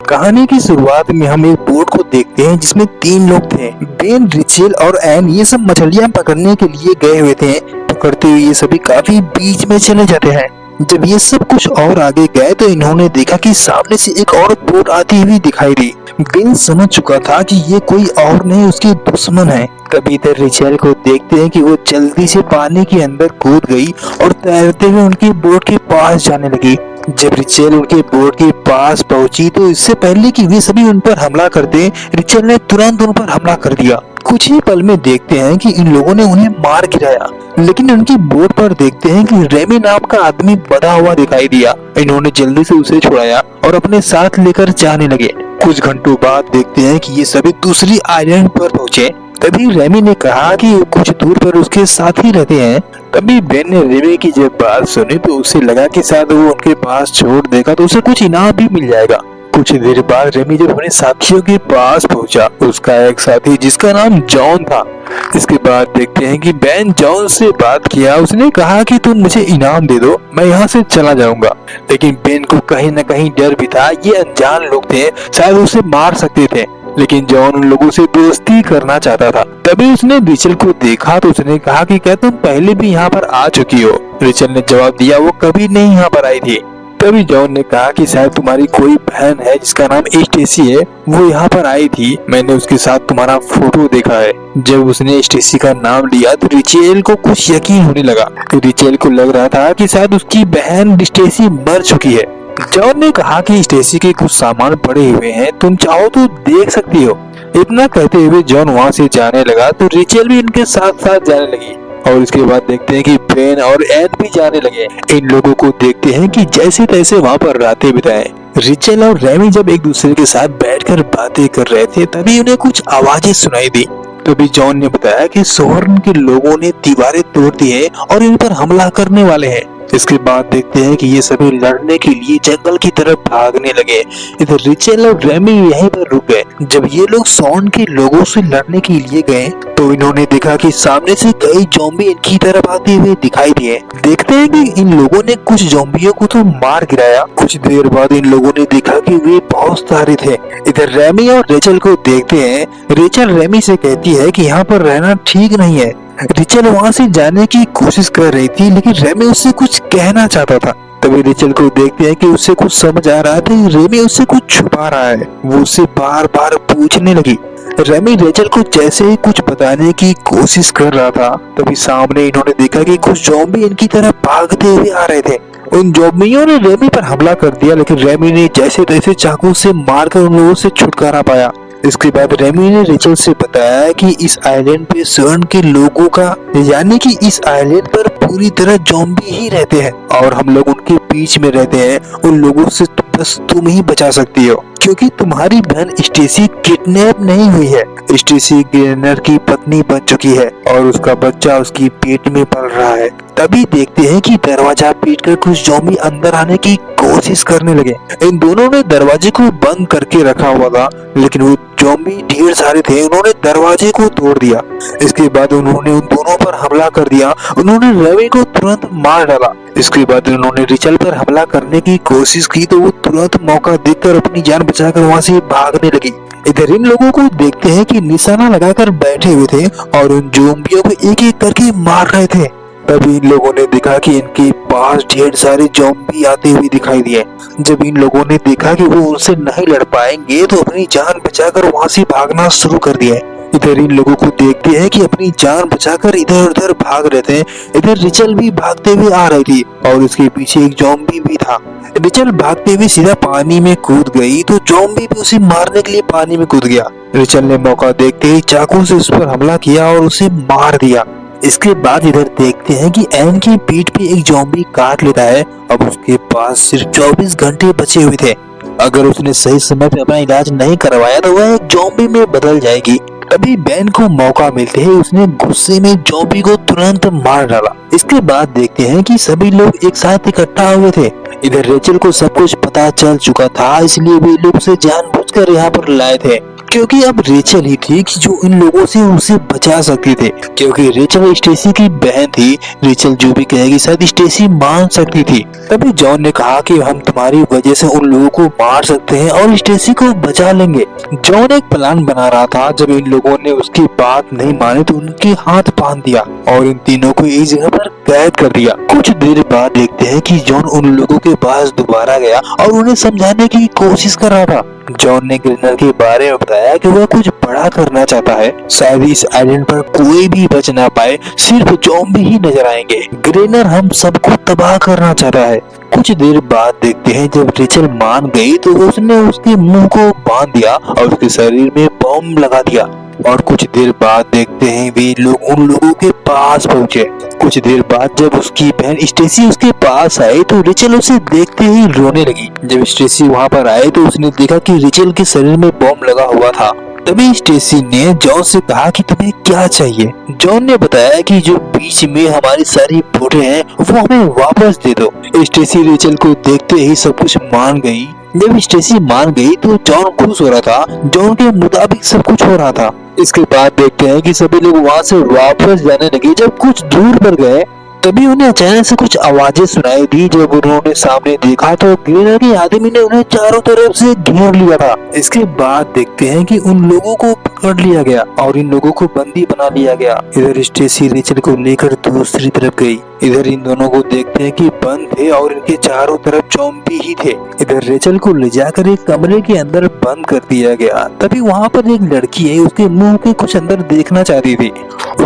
कहानी की शुरुआत में हम एक बोट को देखते हैं जिसमें 3 लोग थे। बेन, रिचेल और एन ये सब मछलियां पकड़ने के लिए गए हुए थे। पकड़ते हुए ये सभी काफी बीच में चले जाते हैं। जब ये सब कुछ और आगे गए तो इन्होंने देखा कि सामने से एक और बोट आती हुई दिखाई दी। बेन समझ चुका था कि ये कोई और नहीं उसके दुश्मन है। तभी इधर रिचेल को देखते हैं कि वो जल्दी से पानी के अंदर कूद गई और तैरते हुए उनकी बोट के पास जाने लगी। जब रिचेल उनके बोट के पास पहुंची तो इससे पहले कि वे सभी उन पर हमला करते, रिचेल ने तुरंत उन पर हमला कर दिया। कुछ ही पल में देखते हैं कि इन लोगों ने उन्हें मार गिराया, लेकिन उनकी बोट पर देखते हैं कि रेमी नाम का आदमी बंधा हुआ दिखाई दिया। इन्होंने जल्दी से उसे छुड़ाया और अपने साथ लेकर जाने लगे। कुछ घंटों बाद देखते हैं कि ये सभी दूसरी आइलैंड पर पहुंचे। तभी रेमी ने कहा कि कुछ दूर पर उसके साथ ही रहते हैं। तभी बेन ने रेमी की जब बात सुनी तो उसे लगा कि शायद वो उनके पास छोड़ देगा तो उसे कुछ इनाम भी मिल जाएगा। कुछ देर बाद रेमी जब अपने साथियों के पास पहुंचा, उसका एक साथी जिसका नाम जॉन था। इसके बाद देखते हैं कि बेन जॉन से बात किया। उसने कहा कि तुम मुझे इनाम दे दो, मैं यहाँ से चला जाऊंगा। लेकिन बेन को कहीं न कहीं डर भी था। ये अनजान लोग थे, शायद उसे मार सकते थे, लेकिन जॉन उन लोगों से दोस्ती करना चाहता था। तभी उसने रिचेल को देखा तो उसने कहा कि क्या तुम पहले भी यहाँ पर आ चुकी हो? रिचेल ने जवाब दिया वो कभी नहीं यहाँ पर आई थी। तभी जॉन ने कहा कि शायद तुम्हारी कोई बहन है जिसका नाम स्टेसी है, वो यहाँ पर आई थी, मैंने उसके साथ तुम्हारा फोटो देखा है। जब उसने स्टेसी का नाम लिया तो रिचेल को कुछ यकीन होने लगा। रिचेल को लग रहा था कि शायद उसकी बहन स्टेसी मर चुकी है। जॉन ने कहा कि स्टेसी के कुछ सामान पड़े हुए हैं, तुम चाहो तो देख सकती हो। इतना कहते हुए जॉन वहाँ से जाने लगा तो रिचेल भी उनके साथ साथ जाने लगी। और इसके बाद देखते हैं कि बेन और एन भी जाने लगे। इन लोगों को देखते हैं कि जैसे तैसे वहाँ पर रातें बिताएं। रिचेल और रेमी जब एक दूसरे के साथ बैठकर बातें कर रहे थे तभी उन्हें कुछ आवाजें सुनाई दी। तभी जॉन ने बताया कि सोहर्न के लोगों ने दीवारें तोड़ दी है और इन पर हमला करने वाले हैं। इसके बाद देखते हैं कि ये सभी लड़ने के लिए जंगल की तरफ भागने लगे। इधर रिचेल और रेमी यहीं पर रुक गए। जब ये लोग सॉन के लोगों से लड़ने के लिए गए तो इन्होंने देखा कि सामने से कई ज़ॉम्बी इनकी तरफ आते हुए दिखाई दिए। देखते हैं कि इन लोगों ने कुछ ज़ॉम्बियों को तो मार गिराया। कुछ देर बाद इन लोगों ने देखा कि वे बहुत सारे थे। इधर रेमी और रेचल को देखते हैं। रेचल रेमी से कहती है कि यहाँ पर रहना ठीक नहीं है। रिचेल वहाँ से जाने की कोशिश कर रही थी, लेकिन रेमी उससे कुछ कहना चाहता था। तभी रिचेल को देखते हैं कि उससे कुछ समझ आ रहा था, रेमी उससे कुछ छुपा रहा है। वो उससे बार बार पूछने लगी। रेमी रेचल को जैसे ही कुछ बताने की कोशिश कर रहा था तभी सामने इन्होंने देखा कि कुछ ज़ॉम्बी इनकी तरफ भागते हुए आ रहे थे। उन ज़ॉम्बियों ने रेमी पर हमला कर दिया, लेकिन रेमी ने जैसे तैसे चाकू से मारकर उन लोगों से छुटकारा पाया। इसके बाद रेमी ने रिचेल से बताया कि इस आइलैंड पे स्वर्ण के लोगों का, यानी कि इस आइलैंड पर पूरी तरह ज़ॉम्बी ही रहते हैं और हम लोग उनके बीच में रहते हैं। उन लोगों से बस तुम ही बचा सकती हो, क्योंकि तुम्हारी बहन स्टेसी किडनैप नहीं हुई है। स्टेसी ग्रेनर की पत्नी बन चुकी है और उसका बच्चा उसकी पेट में पल रहा है। तभी देखते हैं कि दरवाजा पीटकर कुछ ज़ॉम्बी अंदर आने की कोशिश करने लगे। इन दोनों ने दरवाजे को बंद करके रखा हुआ था, लेकिन वो ज़ॉम्बी ढेर सारे थे। उन्होंने दरवाजे को तोड़ दिया। इसके बाद उन्होंने उन दोनों पर हमला कर दिया। उन्होंने रेमी को तुरंत मार डाला। इसके बाद उन्होंने रिचेल पर हमला करने की कोशिश की तो वो तुरंत मौका देखकर अपनी जान बचाकर वहाँ से भागने लगी। इधर इन लोगों को देखते हैं कि निशाना लगाकर बैठे हुए थे और उन ज़ॉम्बियों को एक एक करके मार रहे थे। तभी इन लोगों ने देखा कि इनके पास ढेर सारे ज़ॉम्बी आते हुए दिखाई दिए। जब इन लोगों ने देखा कि वो उनसे नहीं लड़ पाएंगे तो अपनी जान बचाकर वहाँ से भागना शुरू कर दिया। इधर इन लोगों को देखते हैं कि अपनी जान बचाकर इधर उधर भाग रहे थे। इधर रिचेल भी भागते हुए आ रही थी और उसके पीछे एक ज़ॉम्बी भी था। रिचेल भागते हुए सीधा पानी में कूद गई तो ज़ॉम्बी भी उसे मारने के लिए पानी में कूद गया। रिचेल ने मौका देखते ही चाकू से उस पर हमला किया और उसे मार दिया। इसके बाद इधर देखते हैं कि एन की पीठ पे एक ज़ॉम्बी काट लेता है। अब उसके पास सिर्फ 24 घंटे बचे हुए थे। अगर उसने सही समय पे अपना इलाज नहीं करवाया तो वह एक ज़ॉम्बी में बदल जाएगी। तभी बेन को मौका मिलते ही उसने गुस्से में ज़ॉम्बी को तुरंत मार डाला। इसके बाद देखते हैं कि सभी लोग एक साथ इकट्ठा हुए थे। इधर रेचल को सब कुछ पता चल चुका था, इसलिए वे लोग उसे जानबूझकर यहाँ पर लाए थे, क्योंकि अब रेचल ही थी कि जो इन लोगों से उसे बचा सकती थी, क्योंकि रेचल स्टेसी की बहन थी। रेचल जो भी कहेगी शायद स्टेसी मान सकती थी। तभी जॉन ने कहा कि हम तुम्हारी वजह से उन लोगों को मार सकते हैं और स्टेसी को बचा लेंगे। जॉन एक प्लान बना रहा था। जब इन लोगों ने उसकी बात नहीं मानी तो उनके हाथ बांध दिया और इन तीनों को एक जगह पर कैद कर दिया। कुछ देर बाद देखते हैं कि जॉन उन लोगों के पास दोबारा गया और उन्हें समझाने की कोशिश कर रहा था। जॉन ने ग्रेनर के बारे में बताया कि वह कुछ बड़ा करना चाहता है। शायद इस आइलैंड पर कोई भी बच ना पाए, सिर्फ ज़ॉम्बी ही नजर आएंगे। ग्रेनर हम सबको तबाह करना चाहता है। कुछ देर बाद देखते हैं जब रेचल मान गई तो उसने उसके मुंह को बांध दिया और उसके शरीर में बम लगा दिया। और कुछ देर बाद देखते हैं वे लोग उन लोगों के पास पहुंचे। कुछ देर बाद जब उसकी बहन स्टेसी उसके पास आई तो रेचल उसे देखते ही रोने लगी। जब स्टेसी वहां पर आए तो उसने देखा कि रेचल के शरीर में बम लगा हुआ था। तभी स्टेसी ने जॉन से कहा कि तुम्हें क्या चाहिए। जॉन ने बताया कि जो बीच में हमारी सारी बोटें हैं वो हमें वापस दे दो। स्टेसी रेचल को देखते ही सब कुछ मान गई। जब स्टेसी मान गई तो जॉन खुश हो रहा था। जॉन के मुताबिक सब कुछ हो रहा था। इसके बाद देखते हैं कि सभी लोग वहाँ से वापस जाने लगे। जब कुछ दूर पर गए तभी उन्हें अचानक से कुछ आवाजें सुनाई दी। जब उन्होंने सामने देखा तो ग्रेनर के आदमी ने उन्हें चारों तरफ से घेर लिया था। इसके बाद देखते हैं कि उन लोगों को पकड़ लिया गया और इन लोगों को बंदी बना लिया गया। इधर स्टेसी रेचल को लेकर दूसरी तरफ गई। इधर इन दोनों को देखते हैं कि बंद थे और इनके चारों तरफ ज़ॉम्बी ही थे। इधर रेचल को ले जाकर एक कमरे के अंदर बंद कर दिया गया। तभी वहाँ पर एक लड़की है, उसके मुंह के कुछ अंदर देखना चाहती थी।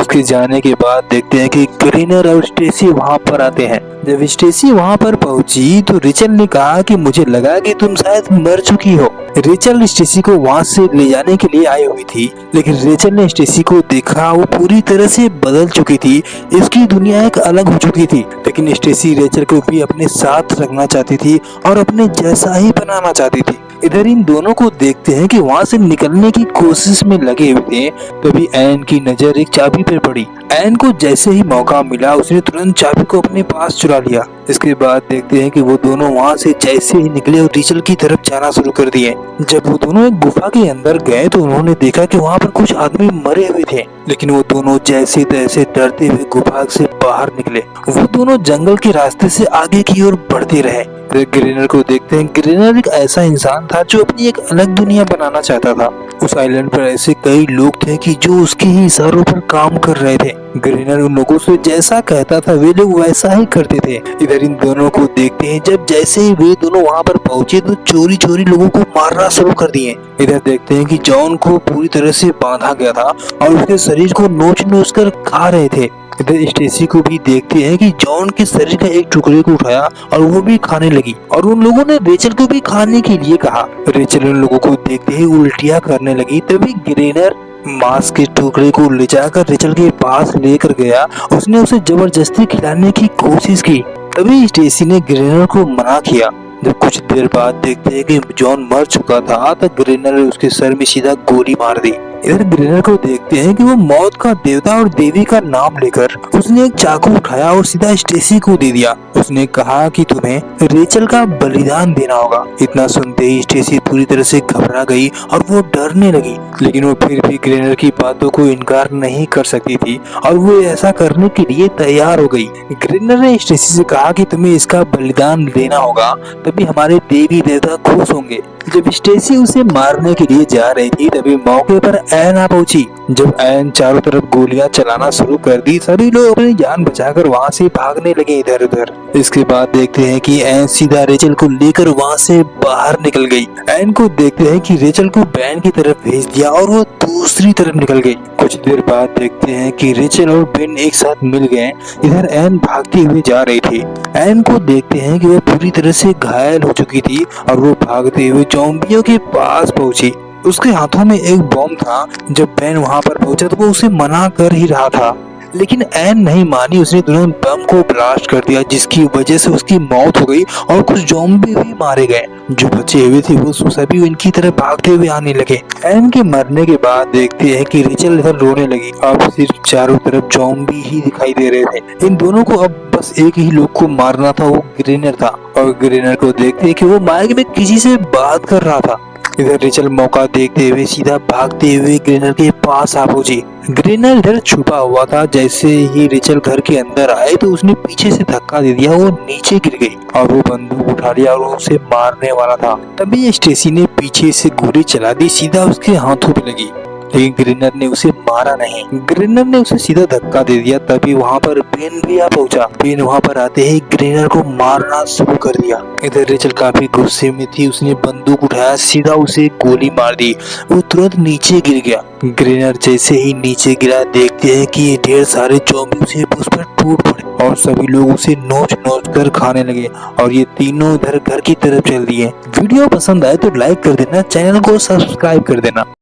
उसके जाने के बाद देखते हैं कि ग्रेनर और स्टेसी वहाँ पर आते हैं। जब स्टेसी वहाँ पर पहुंची तो रेचल ने कहा कि मुझे लगा कि तुम शायद मर चुकी हो। रेचल स्टेसी को वहाँ से ले जाने के लिए आई हुई थी, लेकिन रेचल ने स्टेसी को देखा, वो पूरी तरह से बदल चुकी थी। इसकी दुनिया एक अलग हो चुकी थी। लेकिन स्टेसी रेचल को भी अपने साथ रखना चाहती थी और अपने जैसा ही बनाना चाहती थी। इधर इन दोनों को देखते हैं कि वहाँ से निकलने की कोशिश में लगे हुए थे। तभी एन की नजर एक चाबी पर पड़ी। एन को जैसे ही मौका मिला उसने तुरंत चाबी को अपने पास चुरा लिया। इसके बाद देखते हैं कि वो दोनों वहाँ से जैसे ही निकले और रेचल की तरफ जाना शुरू कर दिए। जब वो दोनों एक गुफा के अंदर गए तो उन्होंने देखा कि वहाँ पर कुछ आदमी मरे हुए थे, लेकिन वो दोनों जैसे तैसे डरते हुए गुफा से बाहर निकले। वो दोनों जंगल के रास्ते से आगे की ओर बढ़ते रहे। ग्रेनर को देखते हैं। ग्रेनर एक ऐसा इंसान था जो अपनी एक अलग दुनिया बनाना चाहता था। उस आइलैंड पर ऐसे कई लोग थे कि जो उसके ही इशारों पर काम कर रहे थे। ग्रेनर उन लोगों से जैसा कहता था वे लोग वैसा ही करते थे। इधर इन दोनों को देखते हैं। जब जैसे ही वे दोनों वहाँ पर पहुंचे तो चोरी चोरी लोगों को मारना शुरू कर दिए। इधर देखते हैं कि जॉन को पूरी तरह से बांधा गया था और उसके शरीर को नोच नोच कर खा रहे थे। इधर स्टेसी को भी देखते हैं कि जॉन के शरीर का एक टुकड़े को उठाया और वो भी खाने लगी और उन लोगों ने रेचल को भी खाने के लिए कहा। रेचल उन लोगों को देखते ही उल्टियां करने लगी। तभी ग्रेनर मांस के टुकड़े को ले जाकर रेचल के पास लेकर गया। उसने उसे जबरदस्ती खिलाने की कोशिश की। तभी स्टेसी ने ग्रेनर को मना किया। जब कुछ देर बाद देखते हैं कि जॉन मर चुका था तो ग्रेनर ने उसके सर में सीधा गोली मार दी। इधर ग्रेनर को देखते हैं कि वो मौत का देवता और देवी का नाम लेकर उसने एक चाकू उठाया और सीधा स्टेसी को दे दिया। उसने कहा कि तुम्हें रेचल का बलिदान देना होगा। इतना सुनते ही स्टेसी पूरी तरह से घबरा गई और वो डरने लगी, लेकिन वो फिर भी ग्रेनर की बातों को इनकार नहीं कर सकती थी और वो ऐसा करने के लिए तैयार हो गई। ग्रेनर ने स्टेसी से कहा कि तुम्हें इसका बलिदान देना होगा, तभी हमारे देवी देवता खुश होंगे। जब स्टेसी उसे मारने के लिए जा रही थी तभी मौके पर एन आ पहुंची। जब एन चारों तरफ गोलियां चलाना शुरू कर दी सभी लोग अपनी जान बचाकर वहां से भागने लगे इधर उधर। इसके बाद देखते हैं कि एन सीधा रेचल को लेकर वहां से बाहर निकल गई। एन को देखते हैं कि रेचल को बेन की तरफ भेज दिया और वो दूसरी तरफ निकल गई। कुछ देर बाद देखते हैं कि रेचल और बेन एक साथ मिल गए। इधर एन भागती हुई जा रही थी। एन को देखते हैं कि वो पूरी तरह से घायल हो चुकी थी और वो भागते हुए ज़ॉम्बियों के पास पहुंची। उसके हाथों में एक बम था। जब बेन वहां पर पहुंचा तो वो उसे मना कर ही रहा था, लेकिन एन नहीं मानी। उसने तुरंत बम को ब्लास्ट कर दिया जिसकी वजह से उसकी मौत हो गई और कुछ ज़ॉम्बी भी मारे गए। जो बचे हुए थे वो सभी इनकी तरफ भागते हुए आने लगे। एन के मरने के बाद देखते हैं कि रेचल इधर रोने लगी। अब सिर्फ चारों तरफ ज़ॉम्बी ही दिखाई दे रहे थे। इन दोनों को अब बस एक ही लोग को मारना था, वो ग्रेनर था। और ग्रेनर को देखते हैं कि वो माइक में किसी से बात कर रहा था। इधर रेचल मौका देखते हुए सीधा भागते हुए ग्रेनर के पास आ पहुंची। ग्रेनर इधर छुपा हुआ था। जैसे ही रेचल घर के अंदर आए तो उसने पीछे से धक्का दे दिया, वो नीचे गिर गई और वो बंदूक उठा लिया और उसे मारने वाला था। तभी स्टेसी ने पीछे से गोली चला दी, सीधा उसके हाथों पे लगी, लेकिन ग्रेनर ने उसे मारा नहीं। ग्रेनर ने उसे सीधा धक्का दे दिया। तभी वहाँ पर बेन भी आ पहुंचा। बेन वहाँ पर आते ही ग्रेनर को मारना शुरू कर दिया। इधर रेचल काफी गुस्से में थी, उसने बंदूक उठाया, सीधा उसे गोली मार दी। वो तुरंत नीचे गिर गया। ग्रेनर जैसे ही नीचे गिरा, देखते हैं कि ये ढेर सारे ज़ॉम्बी उसे उस पर टूट पड़े और सभी लोग उसे नोच नोच कर खाने लगे और ये तीनों इधर घर की तरफ चल दिए। वीडियो पसंद आए तो लाइक कर देना, चैनल को सब्सक्राइब कर देना।